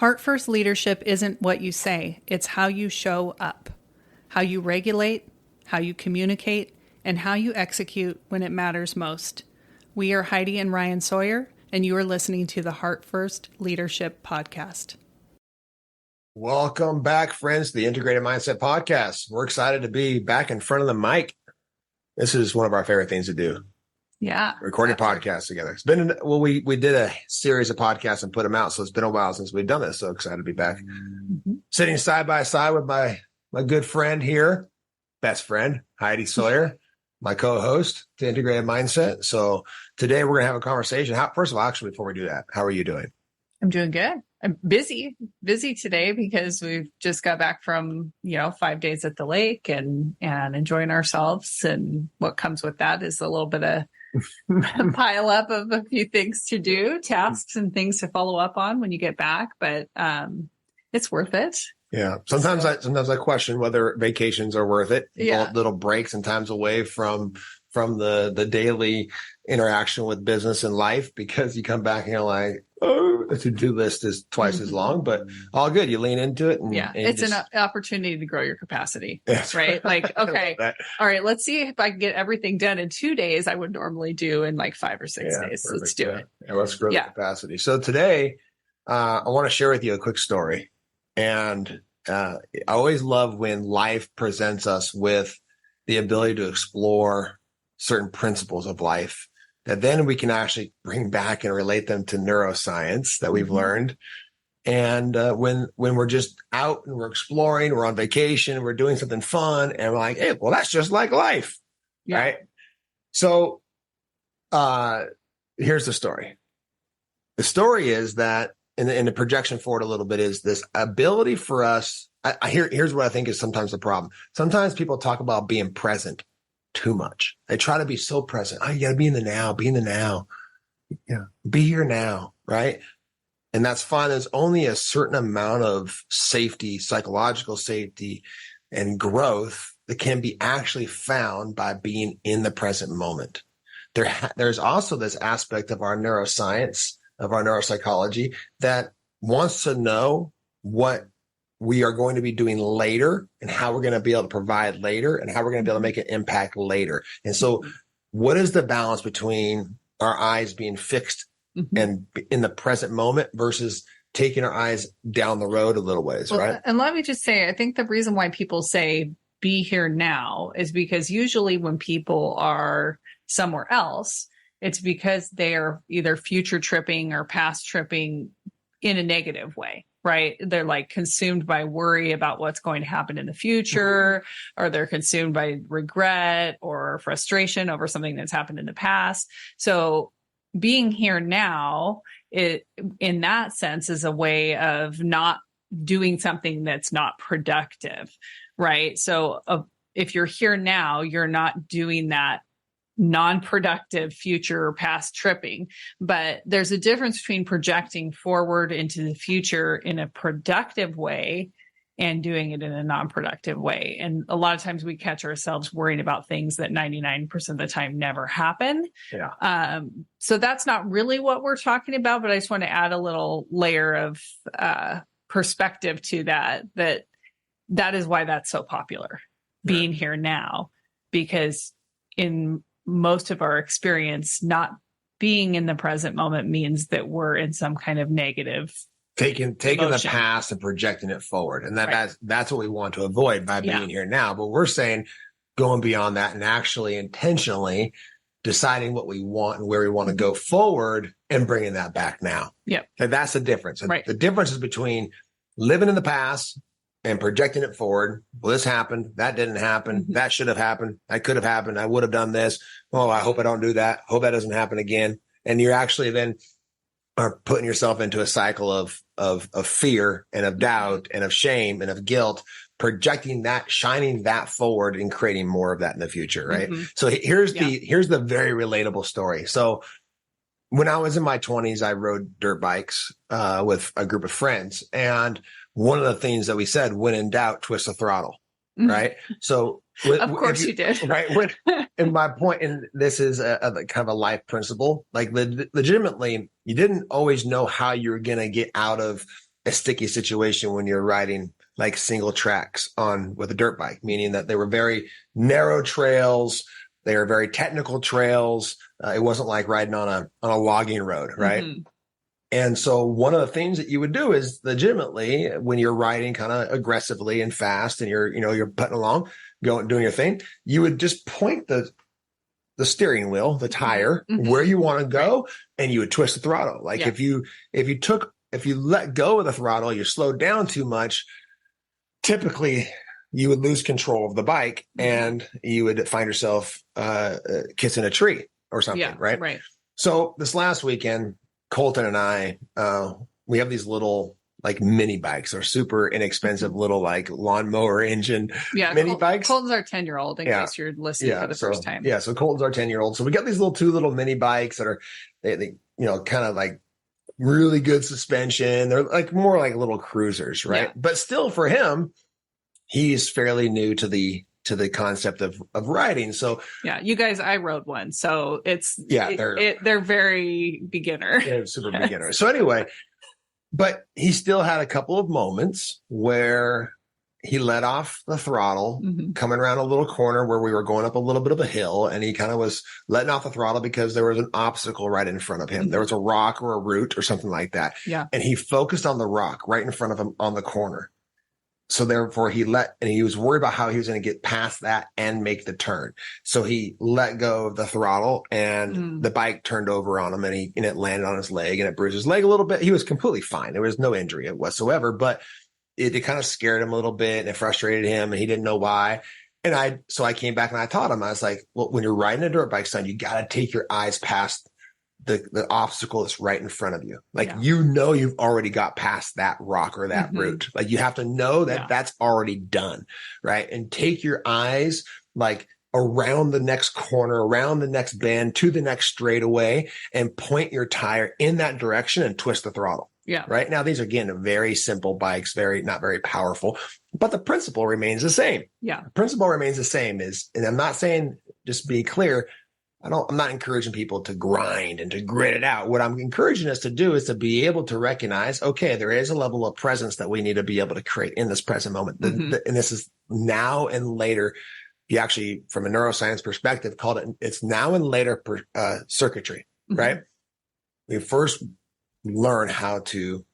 Heart first leadership isn't what you say, it's how you show up, how you regulate, how you communicate, and how you execute when it matters most. We are Heidi and Ryan Sawyer, and you are listening to the Heart First Leadership Podcast. Welcome back, friends, to the Integrated Mindset Podcast. We're excited to be back in front of the mic. This is one of our favorite things to do. Yeah. Recording podcasts together. It's been, we did a series of podcasts and put them out. So it's been a while since we've done this. So excited to be back. Mm-hmm. Sitting side by side with my good friend here, best friend, Heidi Sawyer, my co-host to Integrated Mindset. So today we're going to have a conversation. First of all, actually, before we do that, how are you doing? I'm doing good. I'm busy today because we've just got back from, 5 days at the lake and enjoying ourselves. And what comes with that is a little bit of pile up of a few things to do, tasks and things to follow up on when you get back. But it's worth it. Yeah. Sometimes I question whether vacations are worth it. Yeah. Little breaks and times away from the daily interaction with business and life, because you come back and you're like, oh, the to-do list is twice as long, but all good. You lean into it. And it's an opportunity to grow your capacity, right? Like, okay, all right, let's see if I can get everything done in 2 days I would normally do in like 5 or 6 days. Perfect. Let's do it. Yeah, let's grow the capacity. So today, I want to share with you a quick story. And I always love when life presents us with the ability to explore certain principles of life that then we can actually bring back and relate them to neuroscience that we've learned. And when we're just out and we're exploring, we're on vacation, we're doing something fun, and we're like, hey, well, that's just like life, right? So here's the story. The story is that, in the projection forward a little bit, is this ability for us. Here's what I think is sometimes the problem. Sometimes people talk about being present too much. They try to be so present. Oh, you got to be in the now, be here now, right? And that's fine. There's only a certain amount of safety, psychological safety, and growth that can be actually found by being in the present moment. There's also this aspect of our neuroscience, of our neuropsychology, that wants to know what we are going to be doing later and how we're going to be able to provide later and how we're going to be able to make an impact later. And so what is the balance between our eyes being fixed and in the present moment versus taking our eyes down the road a little ways, right? And let me just say, I think the reason why people say be here now is because usually when people are somewhere else, it's because they are either future tripping or past tripping in a negative way, right? They're like consumed by worry about what's going to happen in the future, or they're consumed by regret or frustration over something that's happened in the past. So being here now, in that sense, is a way of not doing something that's not productive, right? So if you're here now, you're not doing that non-productive future or past tripping. But there's a difference between projecting forward into the future in a productive way and doing it in a non-productive way. And a lot of times we catch ourselves worrying about things that 99% of the time never happen. Yeah. So that's not really what we're talking about, but I just want to add a little layer of perspective to that is why that's so popular, being here now, because in most of our experience, not being in the present moment means that we're in some kind of negative taking the past and projecting it forward. And that's what we want to avoid by being here now. But we're saying going beyond that and actually intentionally deciding what we want and where we want to go forward and bringing that back now. Yeah. And that's the difference. Right. The difference is between living in the past and projecting it forward. Well, this happened. That didn't happen. That should have happened. That could have happened. I would have done this. Oh, I hope I don't do that. Hope that doesn't happen again. And you're actually then are putting yourself into a cycle of fear and of doubt and of shame and of guilt, projecting that, shining that forward and creating more of that in the future. Right. So here's the very relatable story. So when I was in my 20s, I rode dirt bikes with a group of friends. And one of the things that we said, when in doubt, twist the throttle. Right. So of course you did. Right. And my point, and this is a kind of a life principle, like legitimately, you didn't always know how you were going to get out of a sticky situation when you're riding like single tracks with a dirt bike, meaning that they were very narrow trails. They were very technical trails. It wasn't like riding on a logging road, right? Mm-hmm. And so one of the things that you would do is legitimately when you're riding kind of aggressively and fast and you're putting along, doing your thing, you would just point the steering wheel, the tire, where you want to go, and you would twist the throttle. Like if you let go of the throttle, you slowed down too much, typically you would lose control of the bike and you would find yourself kissing a tree or something, right? Right. So this last weekend, Colton and I, we have these little like mini bikes. They're super inexpensive little like lawnmower engine mini bikes. Colton's our 10-year-old in case you're listening for the first time. Yeah. So Colton's our 10-year-old. So we got these two little mini bikes that are, they kind of like really good suspension. They're like more like little cruisers, right? Yeah. But still for him, he's fairly new to the concept of riding. So yeah, you guys, I rode one. So they're very beginner. They're super beginner. So anyway, but he still had a couple of moments where he let off the throttle coming around a little corner where we were going up a little bit of a hill, and he kind of was letting off the throttle because there was an obstacle right in front of him. There was a rock or a root or something like that. Yeah. And he focused on the rock right in front of him on the corner. So therefore he was worried about how he was going to get past that and make the turn. So he let go of the throttle and the bike turned over on him and it landed on his leg and it bruised his leg a little bit. He was completely fine. There was no injury whatsoever, but it kind of scared him a little bit and it frustrated him and he didn't know why. And so I came back and I taught him, I was like, well, when you're riding a dirt bike, son, you got to take your eyes past the obstacle that's right in front of you. Like, you've already got past that rock or that root. Like you have to know that that's already done. Right. And take your eyes like around the next corner, around the next bend to the next straightaway and point your tire in that direction and twist the throttle. Yeah. Right now, these are again, very simple bikes, not very powerful, but the principle remains the same. Yeah. The principle remains the same and I'm not saying, just be clear, I'm not encouraging people to grind and to grit it out. What I'm encouraging us to do is to be able to recognize, okay, there is a level of presence that we need to be able to create in this present moment. And this is now and later. You actually, from a neuroscience perspective, called it's now and later circuitry, right? We first learn how to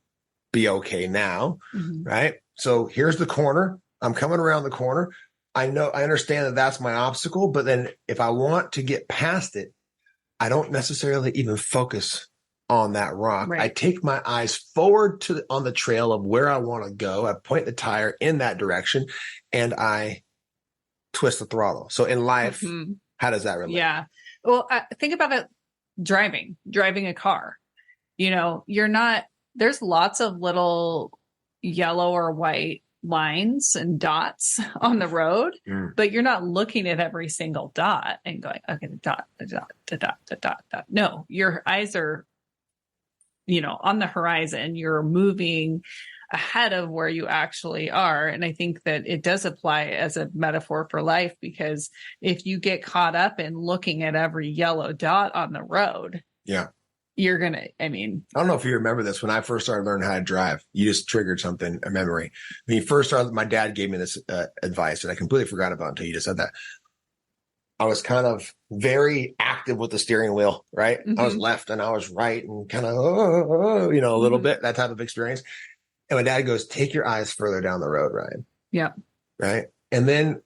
be okay now, right? So here's the corner. I'm coming around the corner. I understand that that's my obstacle, but then if I want to get past it, I don't necessarily even focus on that rock. Right. I take my eyes forward on the trail of where I want to go. I point the tire in that direction and I twist the throttle. So in life, how does that relate? Yeah. Well, think about it. Driving a car, there's lots of little yellow or white lines and dots on the road, but you're not looking at every single dot and going, okay, the dot. No, your eyes are, on the horizon. You're moving ahead of where you actually are. And I think that it does apply as a metaphor for life, because if you get caught up in looking at every yellow dot on the road, you're going to, I don't know if you remember this. When I first started learning how to drive, you just triggered something, a memory. When you first started, my dad gave me this advice that I completely forgot about until you just said that. I was kind of very active with the steering wheel, right? I was left and I was right and kind of, a little bit, that type of experience. And my dad goes, take your eyes further down the road, Ryan. Yeah. Right. And then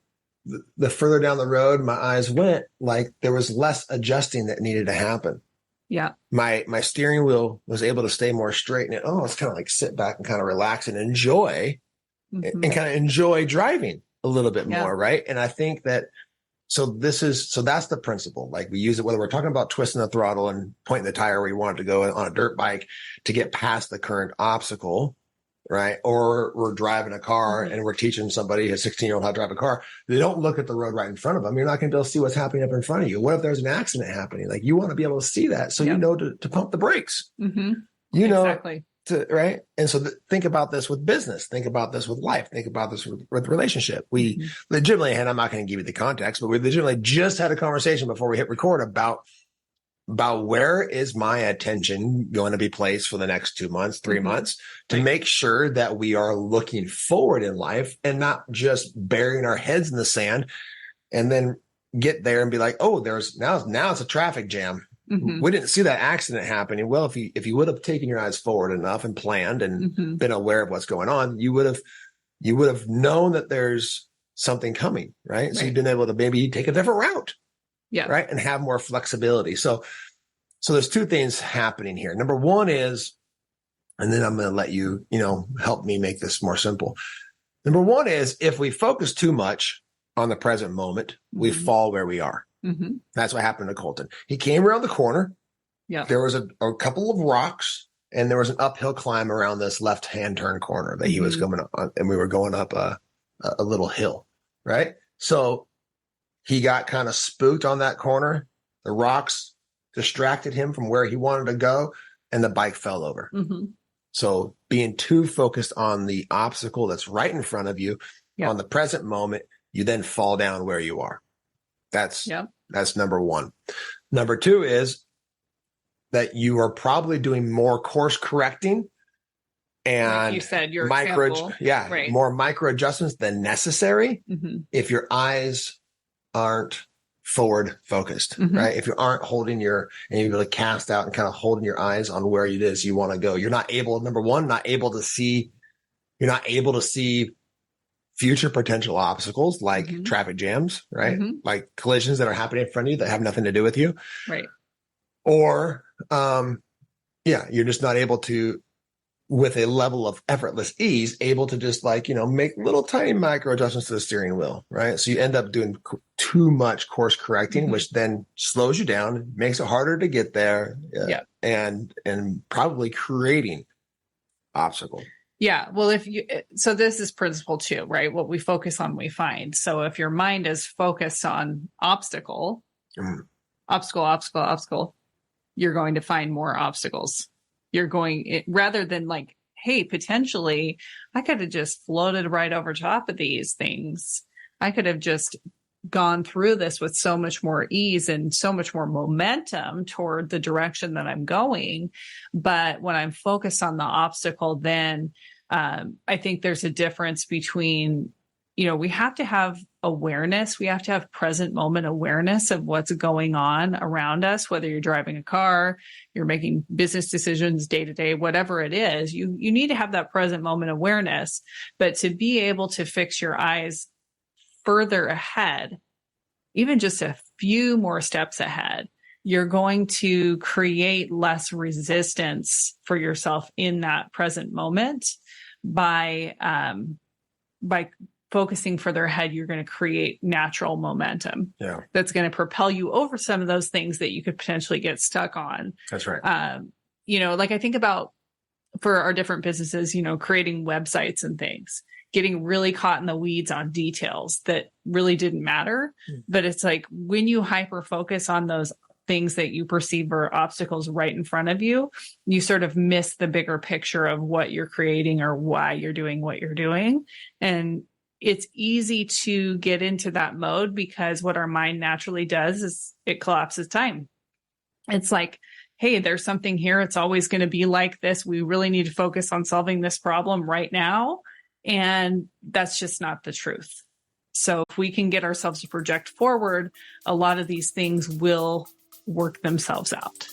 the further down the road, my eyes went, like there was less adjusting that needed to happen. Yeah. My steering wheel was able to stay more straight, and it's kind of like sit back and kind of relax and enjoy and kind of enjoy driving a little bit more. Right. And I think that, so that's the principle. Like we use it, whether we're talking about twisting the throttle and pointing the tire where you want it to go on a dirt bike to get past the current obstacle. Right. Or we're driving a car and we're teaching somebody, a 16-year-old, how to drive a car. They don't look at the road right in front of them. You're not going to be able to see what's happening up in front of you. What if there's an accident happening? Like you want to be able to see that. So you know to pump the brakes, exactly. Right. And so think about this with business. Think about this with life. Think about this with relationship. We legitimately, and I'm not going to give you the context, but we legitimately just had a conversation before we hit record about about where is my attention going to be placed for the next 2 months, 3 months, to Right. make sure that we are looking forward in life and not just burying our heads in the sand and then get there and be like, oh, there's now it's a traffic jam. Mhm. We didn't see that accident happening. Well, if you would have taken your eyes forward enough and planned and been aware of what's going on, you would have known that there's something coming, right? So you've been able to maybe take a different route. Yeah. Right. And have more flexibility. So there's two things happening here. Number one is, and then I'm going to let you, help me make this more simple. Number one is, if we focus too much on the present moment, we fall where we are. That's what happened to Colton. He came around the corner. Yeah. There was a couple of rocks and there was an uphill climb around this left-hand turn corner that he was going on, and we were going up a little hill. Right. So he got kind of spooked on that corner. The rocks distracted him from where he wanted to go, and the bike fell over. So being too focused on the obstacle that's right in front of you on the present moment, you then fall down where you are. That's number one. Number two is that you are probably doing more course correcting and like you said, your example. More micro adjustments than necessary if your eyes aren't forward focused, right? If you aren't holding and you're really cast out and kind of holding your eyes on where it is you want to go, you're not able to see future potential obstacles like traffic jams, right? Like collisions that are happening in front of you that have nothing to do with you. Right. Or, you're just not able to, with a level of effortless ease, able to just make little tiny micro adjustments to the steering wheel, right? So you end up doing too much course correcting, which then slows you down, makes it harder to get there, and probably creating obstacle. Yeah. Well, so this is principle 2, right? What we focus on, we find. So if your mind is focused on obstacle, you're going to find more obstacles. Rather than like, hey, potentially I could have just floated right over top of these things. I could have just gone through this with so much more ease and so much more momentum toward the direction that I'm going. But when I'm focused on the obstacle, then I think there's a difference between, we have to have awareness. We have to have present moment awareness of what's going on around us, whether you're driving a car, you're making business decisions day to day, whatever it is, you need to have that present moment awareness. But to be able to fix your eyes further ahead, even just a few more steps ahead, you're going to create less resistance for yourself in that present moment by focusing further ahead. You're going to create natural momentum that's going to propel you over some of those things that you could potentially get stuck on. That's right. Like I think about for our different businesses, creating websites and things, getting really caught in the weeds on details that really didn't matter. But it's like when you hyper focus on those things that you perceive are obstacles right in front of you, you sort of miss the bigger picture of what you're creating or why you're doing what you're doing. And it's easy to get into that mode because what our mind naturally does is it collapses time. It's like, hey, there's something here. It's always going to be like this. We really need to focus on solving this problem right now. And that's just not the truth. So if we can get ourselves to project forward, a lot of these things will work themselves out.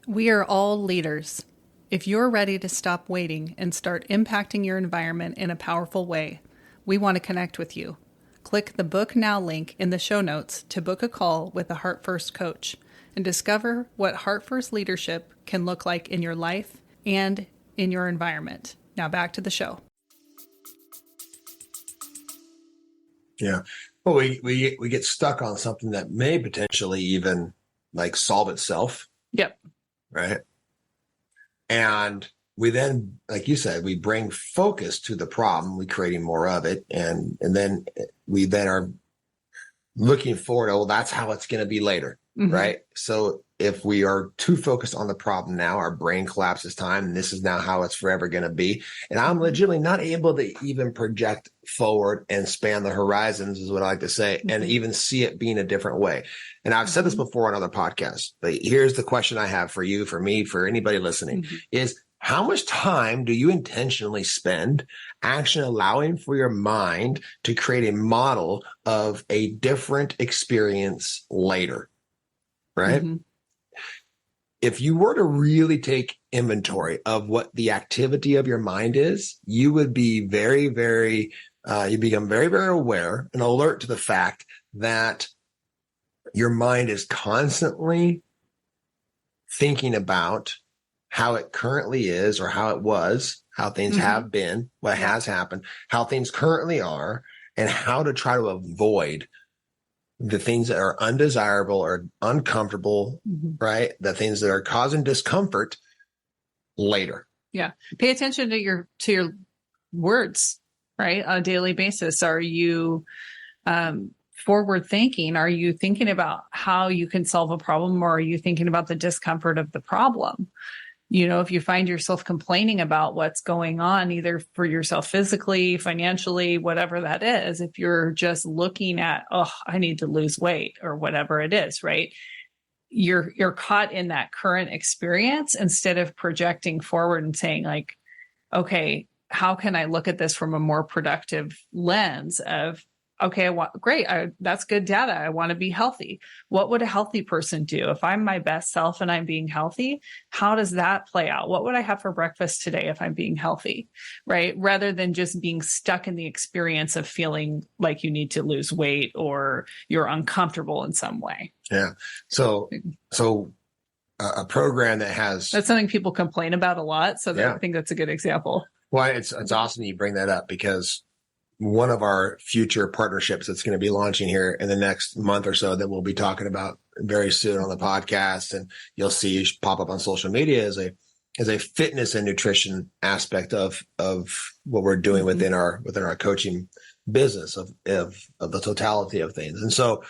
We are all leaders. If you're ready to stop waiting and start impacting your environment in a powerful way, we want to connect with you. Click the Book Now link in the show notes to book a call with a Heart First coach and discover what Heart First leadership can look like in your life and in your environment. Now back to the show. Yeah. Well, we get stuck on something that may potentially even solve itself. Yep. Right. And we then, like you said, we bring focus to the problem, we creating more of it. And then we then are looking forward, that's how it's going to be later. Right. So if we are too focused on the problem now, our brain collapses time, and this is now how it's forever going to be. And I'm legitimately not able to even project forward and span the horizons, is what I like to say, and even see it being a different way. And I've said this before on other podcasts, but here's the question I have for you, for me, for anybody listening is, how much time do you intentionally spend actually allowing for your mind to create a model of a different experience later? Right? If you were to really take inventory of what the activity of your mind is, you would be very, very, you become very, very aware and alert to the fact that your mind is constantly thinking about how it currently is, or how it was, how things have been, what has happened, how things currently are, and how to try to avoid the things that are undesirable or uncomfortable, right? The things that are causing discomfort later. Yeah. Pay attention to your words, right? On a daily basis. Are you forward thinking? Are you thinking about how you can solve a problem, or are you thinking about the discomfort of the problem? You know, if you find yourself complaining about what's going on, either for yourself physically, financially, whatever that is, if you're just looking at, oh, I need to lose weight or whatever it is, right? You're caught in that current experience instead of projecting forward and saying like, okay, how can I look at this from a more productive lens of, okay, that's good data. I want to be healthy. What would a healthy person do? If I'm my best self and I'm being healthy, how does that play out? What would I have for breakfast today if I'm being healthy, right? Rather than just being stuck in the experience of feeling like you need to lose weight or you're uncomfortable in some way. Yeah. So a program that has... That's something people complain about a lot. So I think that's a good example. Well, it's awesome you bring that up, because one of our future partnerships that's going to be launching here in the next month or so that we'll be talking about very soon on the podcast, and you'll see pop up on social media, is a fitness and nutrition aspect of what we're doing within our coaching business of the totality of things. And so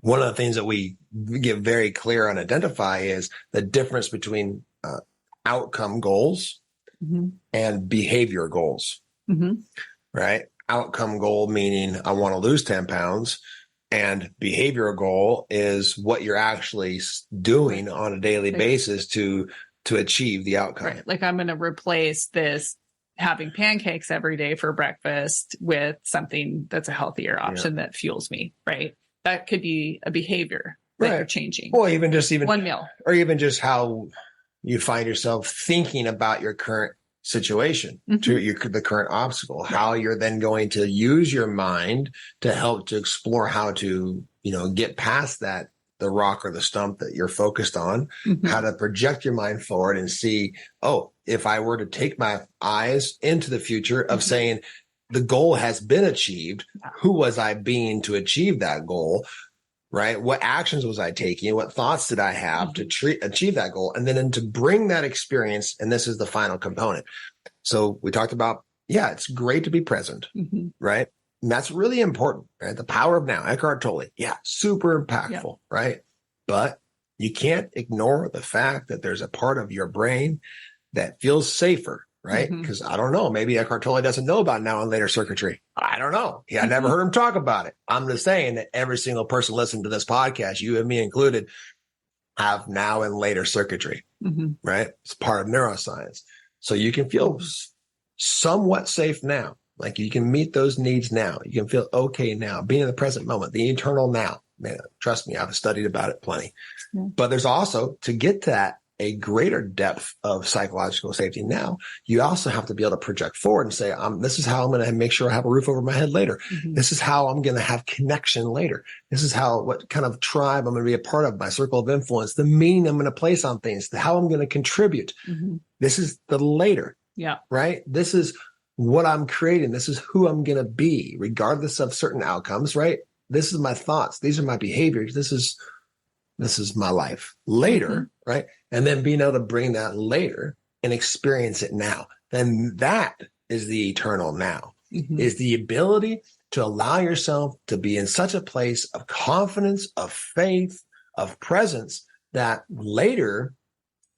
one of the things that we get very clear and identify is the difference between outcome goals and behavior goals. Right? Outcome goal meaning I want to lose 10 pounds, and behavioral goal is what you're actually doing on a daily basis to achieve the outcome. Right. Like, I'm going to replace this having pancakes every day for breakfast with something that's a healthier option that fuels me. Right. That could be a behavior that you're changing. Well, even one meal, or even just how you find yourself thinking about your current situation, to the current obstacle, how you're then going to use your mind to help to explore how to, get past that, the rock or the stump that you're focused on, how to project your mind forward and see, oh, if I were to take my eyes into the future of saying the goal has been achieved, who was I being to achieve that goal? Right? What actions was I taking? What thoughts did I have to achieve that goal? And then to bring that experience, and this is the final component. So we talked about, it's great to be present, right? And that's really important, right? The power of now, Eckhart Tolle. Super impactful, right? But you can't ignore the fact that there's a part of your brain that feels safer, right? Because I don't know, maybe Eckhart Tolle doesn't know about now and later circuitry. I don't know. I never heard him talk about it. I'm just saying that every single person listening to this podcast, you and me included, have now and later circuitry, right? It's part of neuroscience. So you can feel somewhat safe now. Like, you can meet those needs now. You can feel okay now, being in the present moment, the eternal now. Man, trust me, I've studied about it plenty. But there's also, to get to that, a greater depth of psychological safety now, you also have to be able to project forward and say, this is how I'm going to make sure I have a roof over my head later. This is how I'm going to have connection later. This is what kind of tribe I'm going to be a part of, my circle of influence, the meaning I'm going to place on things, how I'm going to contribute. This is the later. Right? This is what I'm creating. This is who I'm going to be, regardless of certain outcomes, right? This is my thoughts. These are my behaviors. This is my life later, right? And then being able to bring that later and experience it now. Then that is the eternal now, is the ability to allow yourself to be in such a place of confidence, of faith, of presence, that later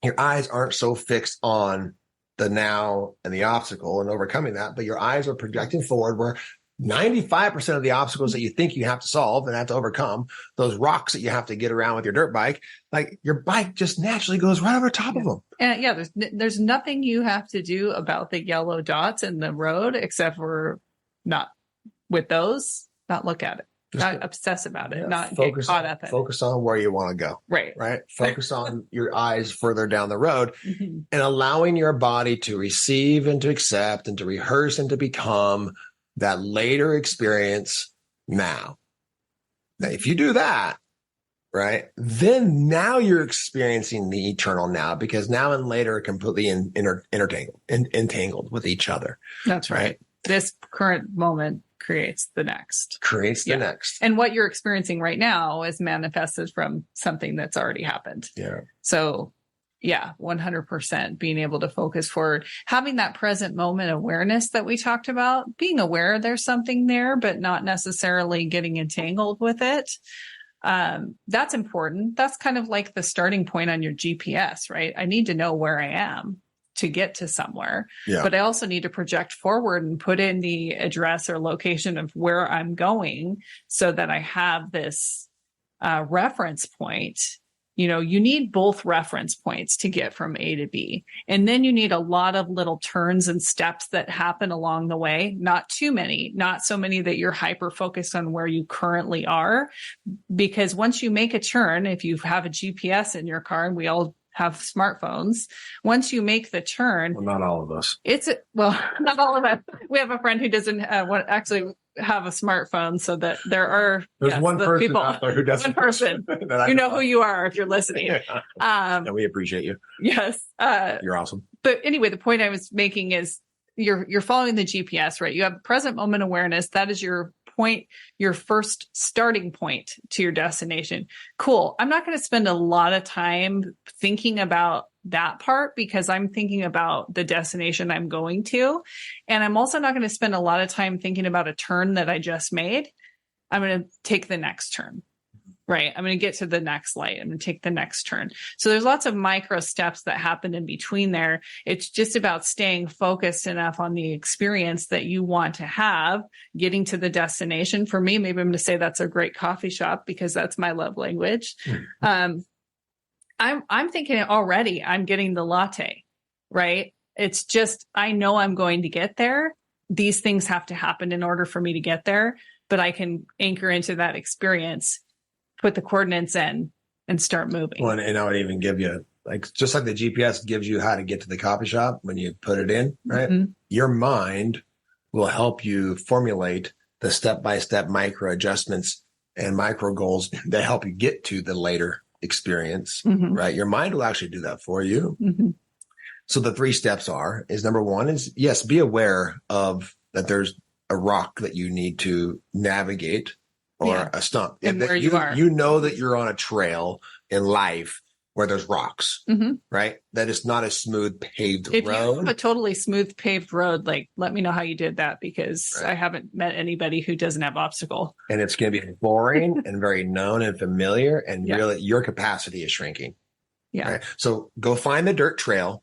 your eyes aren't so fixed on the now and the obstacle and overcoming that, but your eyes are projecting forward where 95% of the obstacles that you think you have to solve and have to overcome, those rocks that you have to get around with your dirt bike, like your bike just naturally goes right over top of them. And there's nothing you have to do about the yellow dots in the road except for not with those, not look at it, not obsess about it, not get caught up in it. Focus on where you want to go. Right. Focus on your eyes further down the road and allowing your body to receive and to accept and to rehearse and to become that later experience now. Now, if you do that, right, then now you're experiencing the eternal now, because now and later are completely entangled with each other. That's right. This current moment creates the next. And what you're experiencing right now is manifested from something that's already happened. Yeah. So yeah, 100% being able to focus forward, having that present moment awareness that we talked about, being aware there's something there, but not necessarily getting entangled with it. That's important. That's kind of like the starting point on your GPS, right? I need to know where I am to get to somewhere, but I also need to project forward and put in the address or location of where I'm going so that I have this reference point. You know, you need both reference points to get from A to B. And then you need a lot of little turns and steps that happen along the way. Not too many, not so many that you're hyper focused on where you currently are. Because once you make a turn, if you have a GPS in your car, and we all have smartphones, once you make the turn. Well, not all of us. Not all of us. We have a friend who doesn't actually have a smartphone, so that there's one person out there who doesn't. One person. You know who you are if you're listening. And we appreciate you. Yes. You're awesome. But anyway, the point I was making is you're following the GPS, right? You have present moment awareness. That is your point, your first starting point to your destination. Cool. I'm not going to spend a lot of time thinking about that part because I'm thinking about the destination I'm going to. And I'm also not going to spend a lot of time thinking about a turn that I just made. I'm going to take the next turn, right? I'm going to get to the next light. I'm going to take the next turn. So there's lots of micro steps that happen in between there. It's just about staying focused enough on the experience that you want to have, getting to the destination. For me, maybe I'm going to say that's a great coffee shop because that's my love language. I'm thinking already I'm getting the latte, right? It's just, I know I'm going to get there. These things have to happen in order for me to get there, but I can anchor into that experience, put the coordinates in and start moving. Well, and I would even give you, like, just like the GPS gives you how to get to the coffee shop when you put it in, right? Mm-hmm. Your mind will help you formulate the step-by-step micro adjustments and micro goals that help you get to the later experience, right? Your mind will actually do that for you. So the 3 steps is number 1 is, yes, be aware of that there's a rock that you need to navigate or a stump. And where you are. You know that you're on a trail in life where there's rocks, right? That is not a smooth paved road. If you have a totally smooth paved road, like, let me know how you did that because I haven't met anybody who doesn't have obstacle. And it's going to be boring and very known and familiar, and really your capacity is shrinking. Yeah. Right? So go find the dirt trail,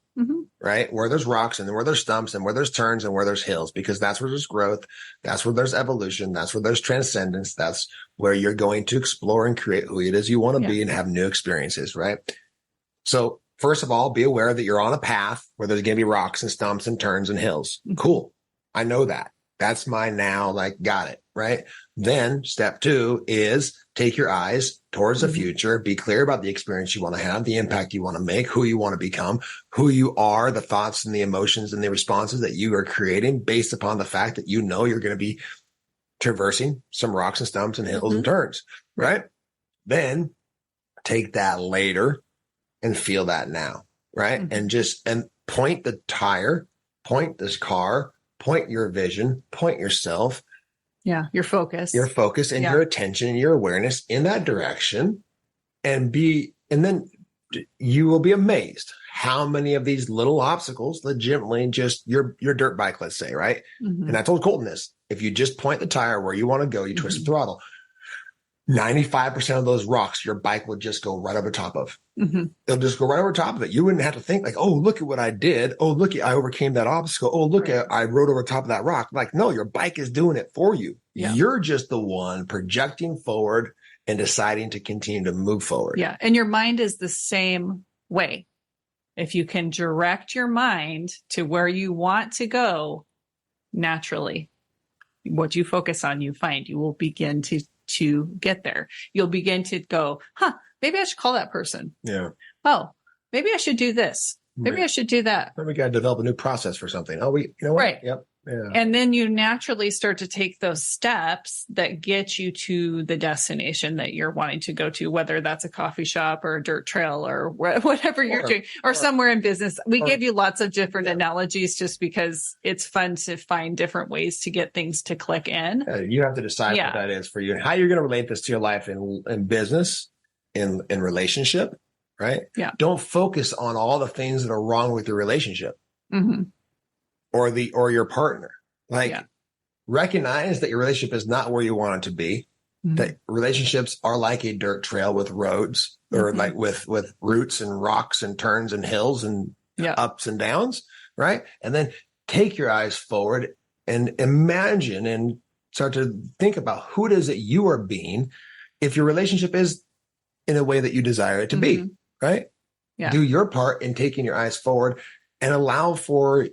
right? Where there's rocks and where there's stumps and where there's turns and where there's hills, because that's where there's growth. That's where there's evolution. That's where there's transcendence. That's where you're going to explore and create who it is you want to be and have new experiences, right? So first of all, be aware that you're on a path where there's going to be rocks and stumps and turns and hills. Cool. I know that. That's my now, like, got it, right? Then step 2 is take your eyes towards the future, be clear about the experience you want to have, the impact you want to make, who you want to become, who you are, the thoughts and the emotions and the responses that you are creating based upon the fact that you know you're going to be traversing some rocks and stumps and hills and turns, right? Then take that later and feel that now, right? And point the tire, point this car, point your vision, point yourself. Yeah, your focus. And your attention and your awareness in that direction, and then you will be amazed how many of these little obstacles legitimately just your dirt bike, let's say, right? And I told Colton this, if you just point the tire where you want to go, you twist the throttle. 95% of those rocks, your bike will just go right over top of. Mm-hmm. They'll just go right over top of it. You wouldn't have to think like, oh, look at what I did. Oh, look, I overcame that obstacle. Oh, look at, I rode over top of that rock. Like, no, your bike is doing it for you. Yeah. You're just the one projecting forward and deciding to continue to move forward. Yeah. And your mind is the same way. If you can direct your mind to where you want to go, naturally, what you focus on, you find you will begin to get there. You'll begin to go, maybe I should call that person. Yeah. Oh, maybe I should do this. Maybe I should do that. Then we got to develop a new process for something. Oh, you know what? Right. Yep. Yeah. And then you naturally start to take those steps that get you to the destination that you're wanting to go to, whether that's a coffee shop or a dirt trail or whatever you're doing, or somewhere in business. We gave you lots of different analogies just because it's fun to find different ways to get things to click in. You have to decide what that is for you and how you're going to relate this to your life in business, in relationship, right? Yeah. Don't focus on all the things that are wrong with your relationship. Mm-hmm. Or your partner. Recognize that your relationship is not where you want it to be. Mm-hmm. That relationships are like a dirt trail with roads, or like with roots and rocks and turns and hills and ups and downs, right? And then take your eyes forward and imagine and start to think about who it is that you are being if your relationship is in a way that you desire it to be, right? Yeah. Do your part in taking your eyes forward and allow for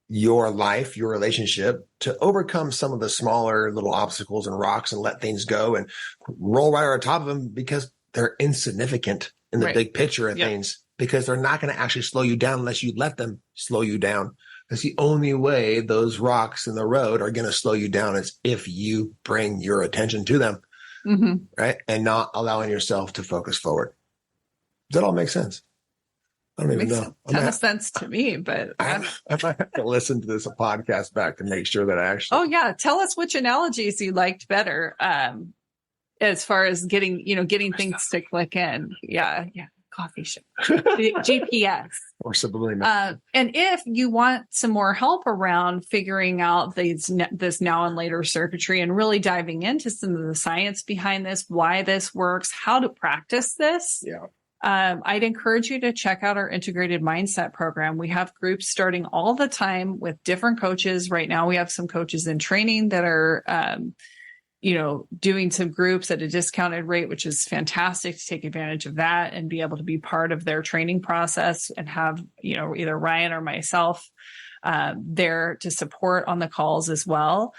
your life, your relationship to overcome some of the smaller little obstacles and rocks and let things go and roll right over top of them because they're insignificant in the big picture of things, because they're not going to actually slow you down unless you let them slow you down. That's the only way those rocks in the road are going to slow you down, is if you bring your attention to them, right? And not allowing yourself to focus forward. Does that all make sense? I don't even know. Makes a ton of sense to me, but I might have to listen to this podcast back to make sure that I actually. Oh yeah, tell us which analogies you liked better, as far as getting things to click in. Yeah, coffee shop, GPS, or subliminal. And if you want some more help around figuring out this now and later circuitry and really diving into some of the science behind this, why this works, how to practice this. Yeah. I'd encourage you to check out our integrated mindset program. We have groups starting all the time with different coaches. Right now, we have some coaches in training that are, doing some groups at a discounted rate, which is fantastic to take advantage of that and be able to be part of their training process and have, either Ryan or myself there to support on the calls as well.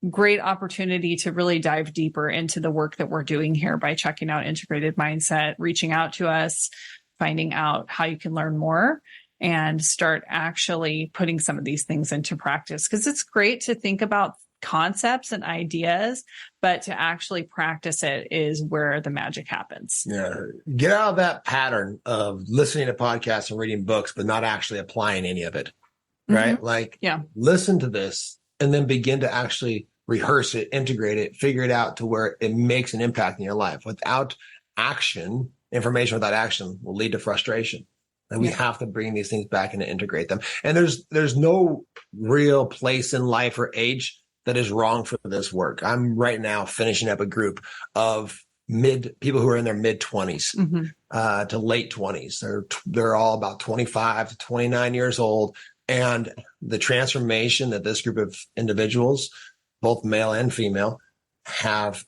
Great opportunity to really dive deeper into the work that we're doing here by checking out Integrated Mindset, reaching out to us, finding out how you can learn more and start actually putting some of these things into practice. Because it's great to think about concepts and ideas, but to actually practice it is where the magic happens. Yeah. Get out of that pattern of listening to podcasts and reading books, but not actually applying any of it. Right? Listen to this and then begin to actually rehearse it, integrate it, figure it out to where it makes an impact in your life. Without action, information without action will lead to frustration. And we have to bring these things back and integrate them. And there's no real place in life or age that is wrong for this work. I'm right now finishing up a group of people who are in their mid 20s to late 20s. They're all about 25 to 29 years old. And the transformation that this group of individuals, both male and female, have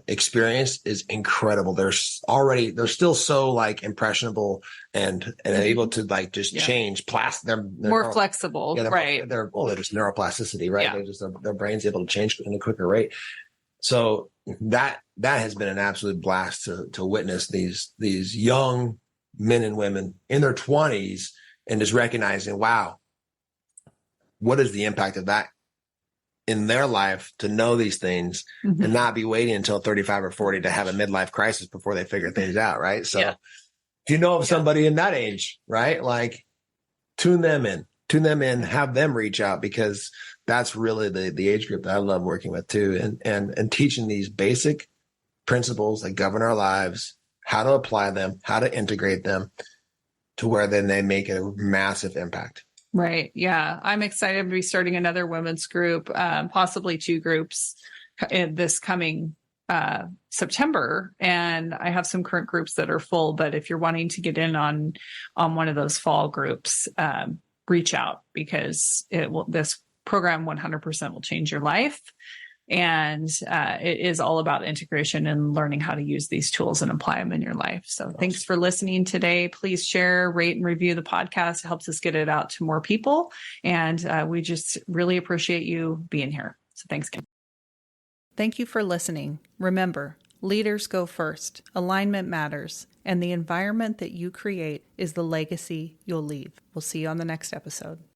experienced is incredible. They're still so like impressionable and able to like just change they're more flexible, right? They're just neuroplasticity, right? They're just their brain's able to change in a quicker rate. So that has been an absolute blast to witness these young men and women in their 20s and just recognizing, wow, what is the impact of that in their life to know these things and not be waiting until 35 or 40 to have a midlife crisis before they figure things out. Right. So if you know of somebody in that age, right, like tune them in, have them reach out, because that's really the age group that I love working with too. And teaching these basic principles that govern our lives, how to apply them, how to integrate them to where then they make a massive impact. Right. Yeah. I'm excited to be starting another women's group, possibly 2 groups in this coming September, and I have some current groups that are full. But if you're wanting to get in on one of those fall groups, reach out, because this program 100% will change your life. And it is all about integration and learning how to use these tools and apply them in your life. So thanks for listening today. Please share, rate, and review the podcast. It helps us get it out to more people. And we just really appreciate you being here. So thanks again. Thank you for listening. Remember, leaders go first. Alignment matters. And the environment that you create is the legacy you'll leave. We'll see you on the next episode.